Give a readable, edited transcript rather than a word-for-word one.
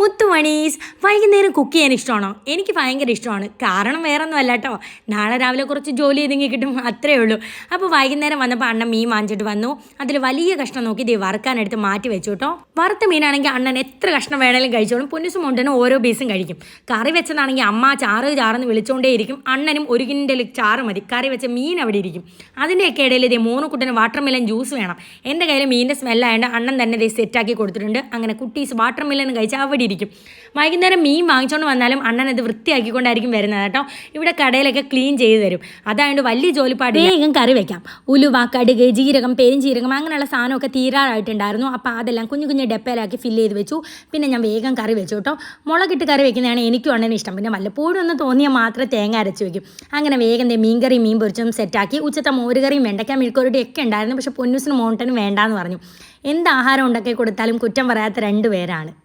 മുത്തുമണീസ് വൈകുന്നേരം കുക്ക് ചെയ്യാൻ ഇഷ്ടമാണോ? എനിക്ക് ഭയങ്കര ഇഷ്ടമാണ്. കാരണം വേറെ ഒന്നും അല്ല കേട്ടോ, നാളെ രാവിലെ കുറച്ച് ജോലി ചെയ്തെങ്കിൽ കിട്ടും, അത്രേ ഉള്ളൂ. അപ്പോൾ വൈകുന്നേരം വന്നപ്പോൾ അണ്ണൻ മീൻ വാങ്ങിച്ചിട്ട് വന്നു. അതിൽ വലിയ കഷ്ണം നോക്കി ഇത് വറുക്കാനെടുത്ത് മാറ്റി വെച്ചു കേട്ടോ. വറുത്ത മീനാണെങ്കിൽ അണ്ണൻ എത്ര കഷ്ണം വേണേലും കഴിച്ചോളും. പൊന്നുസും കൊണ്ടുതന്നെ ഓരോ പീസും കഴിക്കും. കറി വെച്ചതാണെങ്കിൽ അമ്മ ചാറ് ചാറെന്ന് വിളിച്ചുകൊണ്ടേ ഇരിക്കും. അണ്ണനും ഒരു കിൻഡൽ ചാറ് മതി. കറി വെച്ച മീൻ അവിടെ ഇരിക്കും. അതിൻ്റെയൊക്കെ ഇടയിൽ ഇതേ 3 കുട്ടന് വാട്ടർമെലൻ ജ്യൂസ് വേണം. എൻ്റെ കയ്യിൽ മീനിൻ്റെ സ്മെല്ലായതുകൊണ്ട് അണ്ണൻ തന്നെ ഇതേ സെറ്റാക്കി കൊടുത്തിട്ടുണ്ട്. അങ്ങനെ കുട്ടീസ് വാട്ടർമെലൻ കഴിച്ചാൽ അവിടെ ഇരിക്കും. വൈകുന്നേരം മീൻ വാങ്ങിച്ചുകൊണ്ട് വന്നാലും അണ്ണൻ ഇത് വൃത്തിയാക്കിക്കൊണ്ടായിരിക്കും വരുന്നത് കേട്ടോ. ഇവിടെ കടയിലൊക്കെ ക്ലീൻ ചെയ്ത് തരും. അതായത് വലിയ ജോലിപ്പാട്. വേഗം കറി വെക്കാം. ഉലുവ, കടുക്, ജീരകം, പെരുംജീരകം അങ്ങനെയുള്ള സാധനമൊക്കെ തീരാറായിട്ടുണ്ടായിരുന്നു. അപ്പോൾ അതെല്ലാം കുഞ്ഞു കുഞ്ഞു ഡപ്പയിലാക്കി ഫില്ല് ചെയ്ത് വെച്ചു. പിന്നെ ഞാൻ വേഗം കറി വെച്ചു കേട്ടോ. മുളകിട്ട് കറി വെക്കുന്നതാണ് എനിക്കും അണ്ണനും ഇഷ്ടം. പിന്നെ വല്ലപ്പോഴും ഒന്ന് തോന്നിയാൽ മാത്രമേ തേങ്ങ അരച്ച് വെക്കും. അങ്ങനെ വേഗം മീൻകറി മീൻ പൊരിച്ചും സെറ്റാക്കി. ഉച്ചത്തെ മോരുകറിയും വെണ്ടയ്ക്ക മെഴുക്കുവരട്ടി ഒക്കെ ഉണ്ടായിരുന്നു. പക്ഷേ പൊന്നൂസിനും മോണ്ടനും വേണ്ടാന്ന് പറഞ്ഞു. എന്ത് ആഹാരം ഉണ്ടാക്കി കൊടുത്താലും കുറ്റം പറയാത്ത 2 പേരാണ്.